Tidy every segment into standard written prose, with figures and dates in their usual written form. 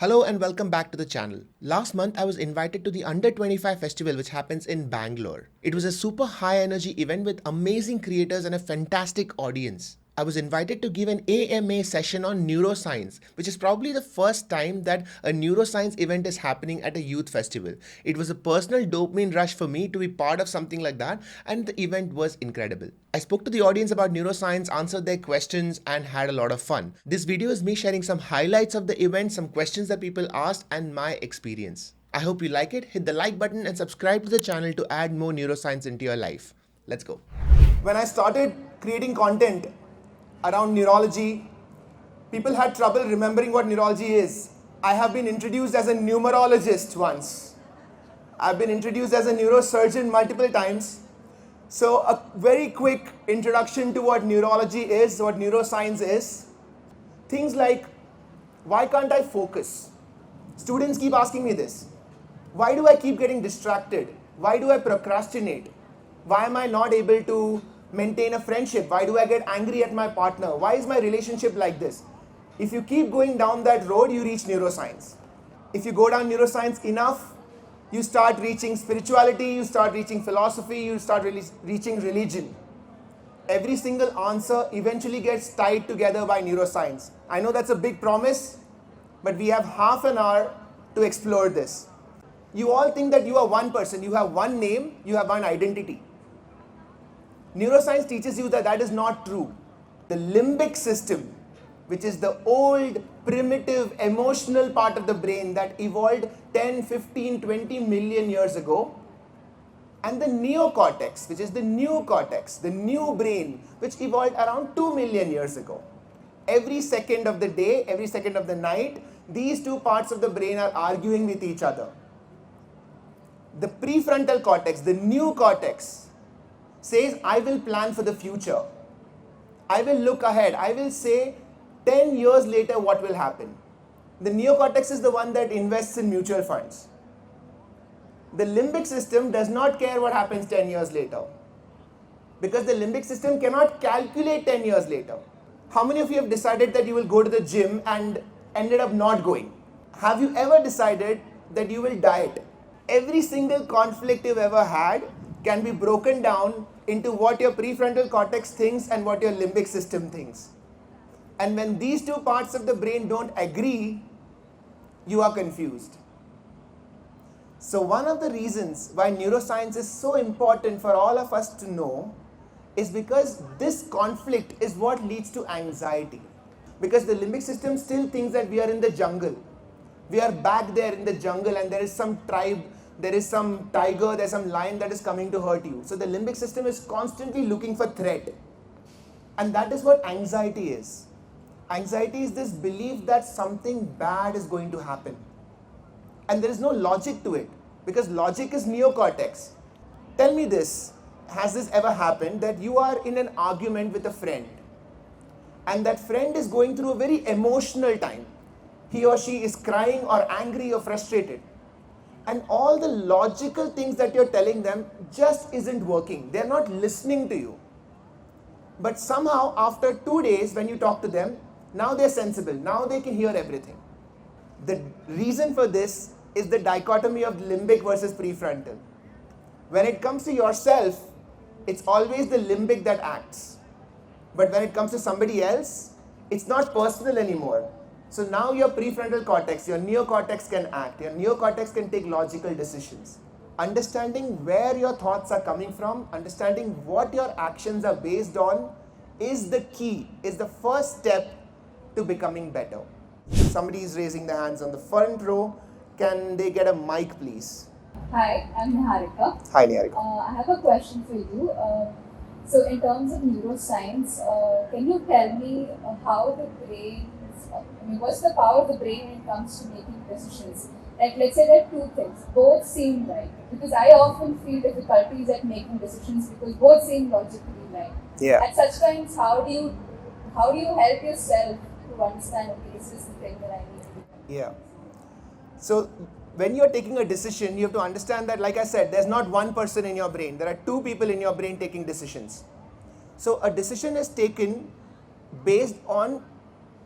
Hello and welcome back to the channel. Last month I was invited to the Under25 festival which happens in Bangalore. It was a super high energy event with amazing creators and a fantastic audience. I was invited to give an AMA session on neuroscience, which is probably the first time that a neuroscience event is happening at a youth festival. It was a personal dopamine rush for me to be part of something like that, and the event was incredible. I spoke to the audience about neuroscience, answered their questions, and had a lot of fun. This video is me sharing some highlights of the event, some questions that people asked, and my experience. I hope you like it. Hit the like button and subscribe to the channel to add more neuroscience into your life. Let's go. When I started creating content around neurology, people had trouble remembering what neurology is. I have been introduced as a numerologist once. I've been introduced as a neurosurgeon multiple times. So a very quick introduction to what neurology is, what neuroscience is. Things like, why can't I focus? Students keep asking me this. Why do I keep getting distracted? Why do I procrastinate? Why am I not able to maintain a friendship? Why do I get angry at my partner? Why is my relationship like this? If you keep going down that road, you reach neuroscience. If you go down neuroscience enough, you start reaching spirituality, you start reaching philosophy, you start reaching religion. Every single answer eventually gets tied together by neuroscience. I know that's a big promise, but we have half an hour to explore this. You all think that you are one person, you have one name, you have one identity. Neuroscience teaches you that that is not true. The limbic system, which is the old, primitive, emotional part of the brain that evolved 10, 15, 20 million years ago, and the neocortex, which is the new cortex, the new brain, which evolved around 2 million years ago. Every second of the day, every second of the night, these two parts of the brain are arguing with each other. The prefrontal cortex, the new cortex, says, I will plan for the future. I will look ahead. I will say 10 years later what will happen. The neocortex is the one that invests in mutual funds. The limbic system does not care what happens 10 years later, because the limbic system cannot calculate 10 years later. How many of you have decided that you will go to the gym and ended up not going? Have you ever decided that you will diet? Every single conflict you've ever had can be broken down into what your prefrontal cortex thinks and what your limbic system thinks. And when these two parts of the brain don't agree, you are confused. So one of the reasons why neuroscience is so important for all of us to know is because this conflict is what leads to anxiety. Because the limbic system still thinks that we are in the jungle. We are back there in the jungle and there is some tribe, there is some tiger, there's some lion that is coming to hurt you. So the limbic system is constantly looking for threat. And that is what anxiety is. Anxiety is this belief that something bad is going to happen. And there is no logic to it, because logic is neocortex. Tell me this, has this ever happened that you are in an argument with a friend and that friend is going through a very emotional time? He or she is crying or angry or frustrated. And all the logical things that you're telling them just isn't working. They're not listening to you. But somehow after 2 days when you talk to them, now they're sensible. Now they can hear everything. The reason for this is the dichotomy of limbic versus prefrontal. When it comes to yourself, it's always the limbic that acts. But when it comes to somebody else, it's not personal anymore. So now your prefrontal cortex, your neocortex can act. Your neocortex can take logical decisions. Understanding where your thoughts are coming from, understanding what your actions are based on is the key, is the first step to becoming better. Somebody is raising their hands on the front row. Can they get a mic, please? Hi, I'm Niharika. Hi, Niharika. I have a question for you. So in terms of neuroscience, can you tell me how the brain, what's the power of the brain when it comes to making decisions? Like, let's say there are two things, both seem right. Because I often feel difficulties at making decisions because both seem logically right. Yeah. At such times, how do you help yourself to understand, okay, this is the thing that I need to do? Yeah. So when you're taking a decision, you have to understand that, like I said, there's not one person in your brain. There are two people in your brain taking decisions. So a decision is taken based on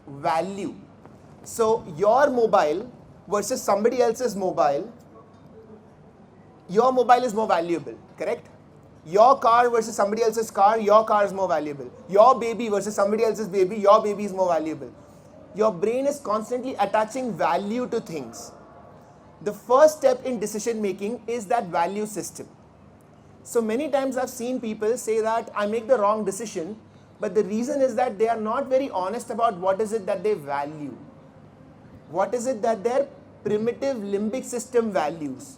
value. So your mobile versus somebody else's mobile, your mobile is more valuable, correct? Your car versus somebody else's car, your car is more valuable. Your baby versus somebody else's baby, your baby is more valuable. Your brain is constantly attaching value to things. The first step in decision making is that value system. So many times I've seen people say that I make the wrong decision, but the reason is that they are not very honest about what is it that they value. What is it that their primitive limbic system values?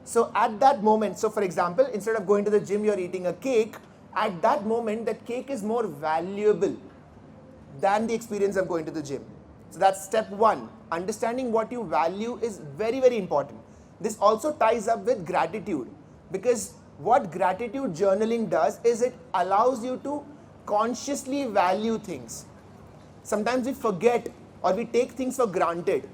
So at that moment, so for example, instead of going to the gym, you're eating a cake. At that moment, that cake is more valuable than the experience of going to the gym. So that's step one. Understanding what you value is very, very important. This also ties up with gratitude, because what gratitude journaling does is it allows you to consciously value things. Sometimes we forget or we take things for granted.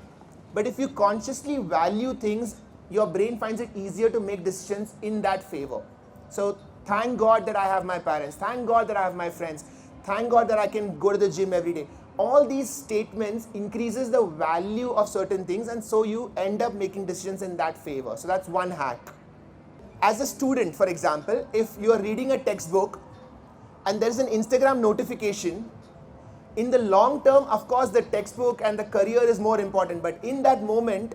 But if you consciously value things, your brain finds it easier to make decisions in that favor. So thank God that I have my parents. Thank God that I have my friends. Thank God that I can go to the gym every day. All these statements increases the value of certain things, and so you end up making decisions in that favor. So that's one hack. As a student, for example, if you are reading a textbook and there's an Instagram notification, in the long term, of course, the textbook and the career is more important. But in that moment,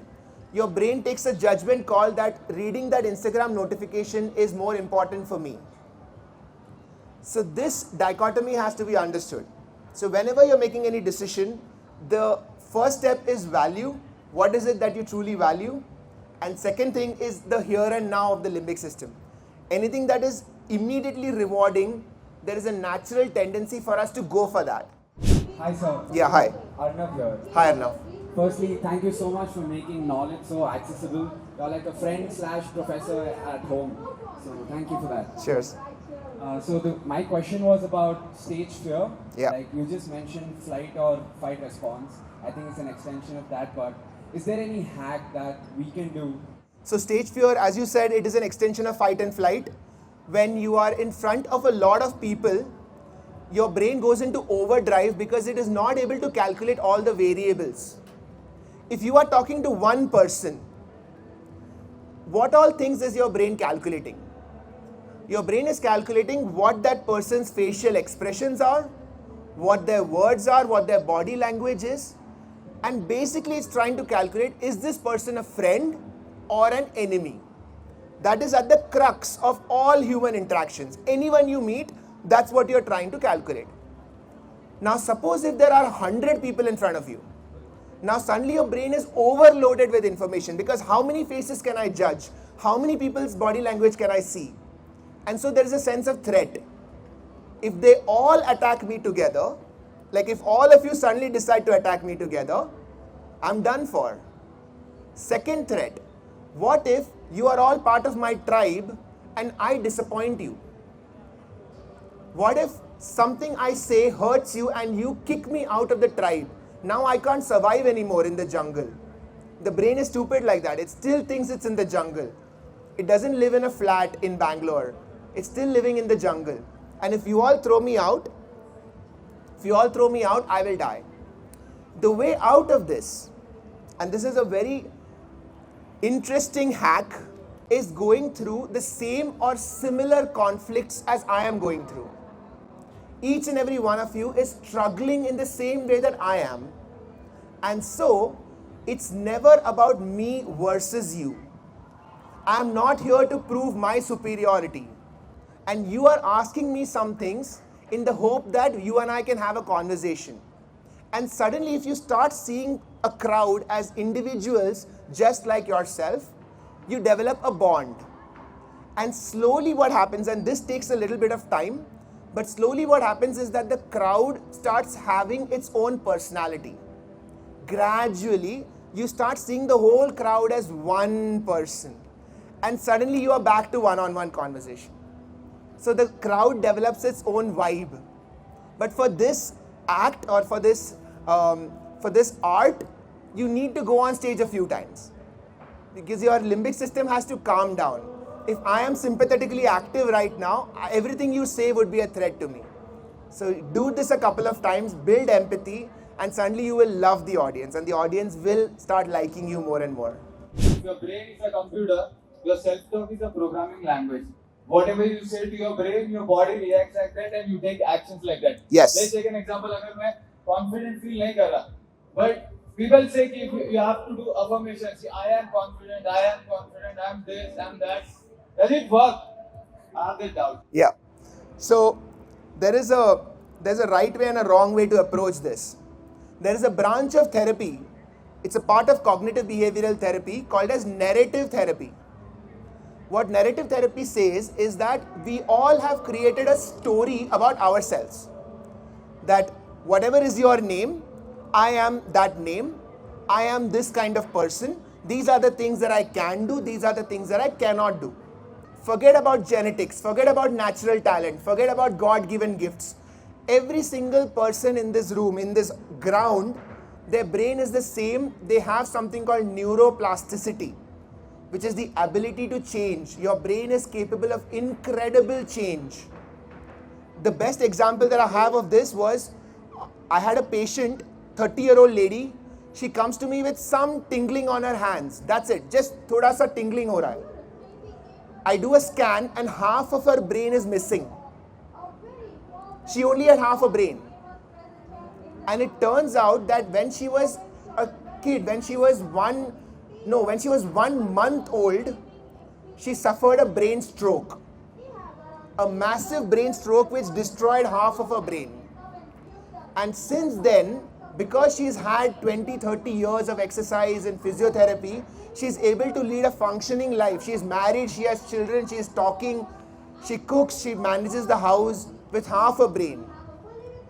your brain takes a judgment call that reading that Instagram notification is more important for me. So this dichotomy has to be understood. So whenever you're making any decision, the first step is value. What is it that you truly value? And second thing is the here and now of the limbic system. Anything that is immediately rewarding, there is a natural tendency for us to go for that. Hi sir. Yeah, hi. Arnav here. Hi, Arnav. Firstly, thank you so much for making knowledge so accessible. You're like a friend / professor at home. So thank you for that. Cheers. My question was about stage fear. Yeah. Like you just mentioned flight or fight response. I think it's an extension of that, but is there any hack that we can do? So stage fear, as you said, it is an extension of fight and flight. When you are in front of a lot of people, your brain goes into overdrive because it is not able to calculate all the variables. If you are talking to one person, what all things is your brain calculating? Your brain is calculating what that person's facial expressions are, what their words are, what their body language is, and basically it's trying to calculate, is this person a friend or an enemy? That is at the crux of all human interactions. Anyone you meet, that's what you're trying to calculate. Now suppose if there are 100 people in front of you. Now suddenly your brain is overloaded with information, because how many faces can I judge? How many people's body language can I see? And so there is a sense of threat. If they all attack me together, like if all of you suddenly decide to attack me together, I'm done for. Second threat, what if you are all part of my tribe and I disappoint you? What if something I say hurts you and you kick me out of the tribe? Now I can't survive anymore in the jungle. The brain is stupid like that. It still thinks it's in the jungle. It doesn't live in a flat in Bangalore. It's still living in the jungle. And if you all throw me out, I will die. The way out of this, and this is a very interesting hack, is going through the same or similar conflicts as I am going through. Each and every one of you is struggling in the same way that I am. And so, it's never about me versus you. I'm not here to prove my superiority. And you are asking me some things in the hope that you and I can have a conversation. And suddenly, if you start seeing a crowd as individuals just like yourself, you develop a bond. And slowly what happens, and this takes a little bit of time, but slowly what happens is that the crowd starts having its own personality. Gradually, you start seeing the whole crowd as one person. And suddenly you are back to one-on-one conversation. So the crowd develops its own vibe. But for this act or for this art, you need to go on stage a few times. Because your limbic system has to calm down. If I am sympathetically active right now, everything you say would be a threat to me. So do this a couple of times, build empathy, and suddenly you will love the audience, and the audience will start liking you more and more. If your brain is a computer, your self-talk is a programming language. Whatever you say to your brain, your body reacts like that and you take actions like that. Yes. Let's take an example. अगर मैं confident feel नहीं कर रहा, but people say कि you have to do affirmations. I am confident, I am this, I am that. Does it work? I have this doubt. Yeah. So there's a right way and a wrong way to approach this. There is a branch of therapy. It's a part of cognitive behavioral therapy called as narrative therapy. What narrative therapy says is that we all have created a story about ourselves. That whatever is your name, I am that name, I am this kind of person, these are the things that I can do, these are the things that I cannot do. Forget about genetics, forget about natural talent, forget about God-given gifts. Every single person in this room, in this ground, their brain is the same. They have something called neuroplasticity, which is the ability to change. Your brain is capable of incredible change. The best example that I have of this was, I had a patient, 30-year-old lady. She comes to me with some tingling on her hands. That's it. Just thoda sa tingling ho raha hai. I do a scan and half of her brain is missing. She only had half a brain. And it turns out that when she was a kid, when she was 1 month old, she suffered a brain stroke. A massive brain stroke which destroyed half of her brain. And since then, because she's had 20-30 years of exercise and physiotherapy, she's able to lead a functioning life. She's married, she has children, she's talking, she cooks, she manages the house with half a brain.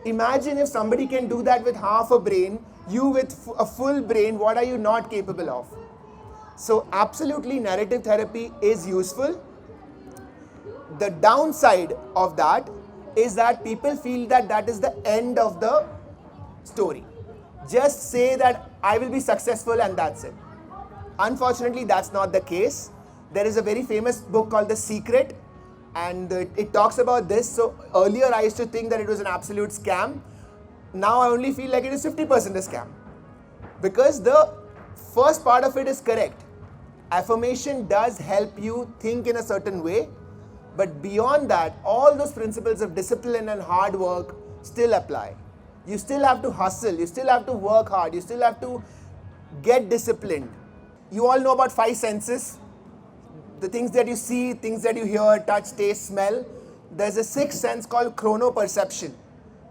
Imagine if somebody can do that with half a brain, you with a full brain, what are you not capable of? So absolutely narrative therapy is useful. The downside of that is that people feel that that is the end of the story. Just say that I will be successful and that's it. Unfortunately, that's not the case. There is a very famous book called The Secret, and it talks about this. So earlier I used to think that it was an absolute scam. Now I only feel like it is 50% a scam. Because the first part of it is correct. Affirmation does help you think in a certain way. But beyond that, all those principles of discipline and hard work still apply. You still have to hustle, you still have to work hard, you still have to get disciplined. You all know about 5 senses. The things that you see, things that you hear, touch, taste, smell. There's a 6th sense called chronoperception,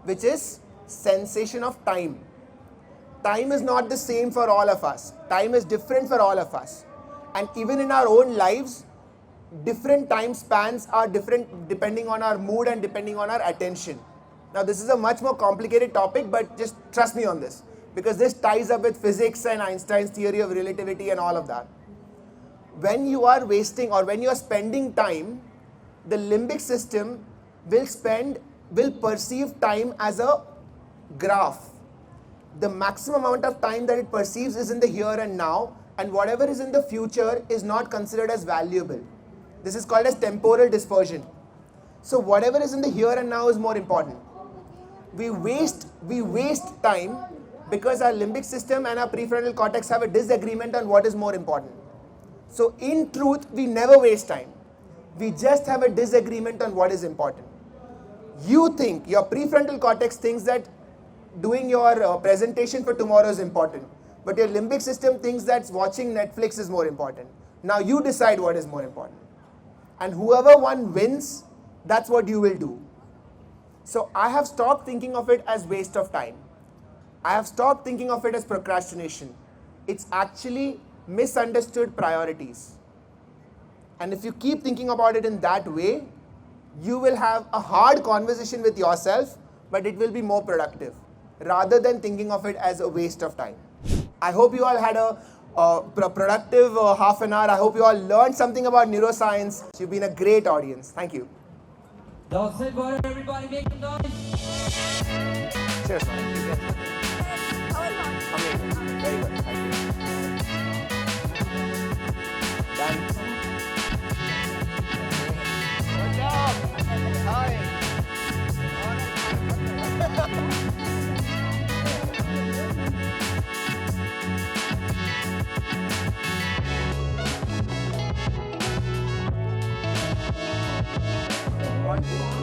which is sensation of time. Time is not the same for all of us. Time is different for all of us. And even in our own lives, different time spans are different depending on our mood and depending on our attention. Now this is a much more complicated topic, but just trust me on this, because this ties up with physics and Einstein's theory of relativity and all of that. When you are wasting or when you are spending time, the limbic system will perceive time as a graph. The maximum amount of time that it perceives is in the here and now, and whatever is in the future is not considered as valuable. This is called as temporal dispersion. So whatever is in the here and now is more important. We waste time because our limbic system and our prefrontal cortex have a disagreement on what is more important. So in truth, we never waste time. We just have a disagreement on what is important. You think, your prefrontal cortex thinks that doing your presentation for tomorrow is important, but your limbic system thinks that watching Netflix is more important. Now you decide what is more important. And whoever one wins, that's what you will do. So I have stopped thinking of it as waste of time. I have stopped thinking of it as procrastination. It's actually misunderstood priorities. And if you keep thinking about it in that way, you will have a hard conversation with yourself, but it will be more productive, rather than thinking of it as a waste of time. I hope you all had a productive half an hour. I hope you all learned something about neuroscience. You've been a great audience. Thank you. That's it, Warrior. Everybody make some noise. Cheers, man. Amazing. Very good. Thank you. Done. Good job. Hi. you.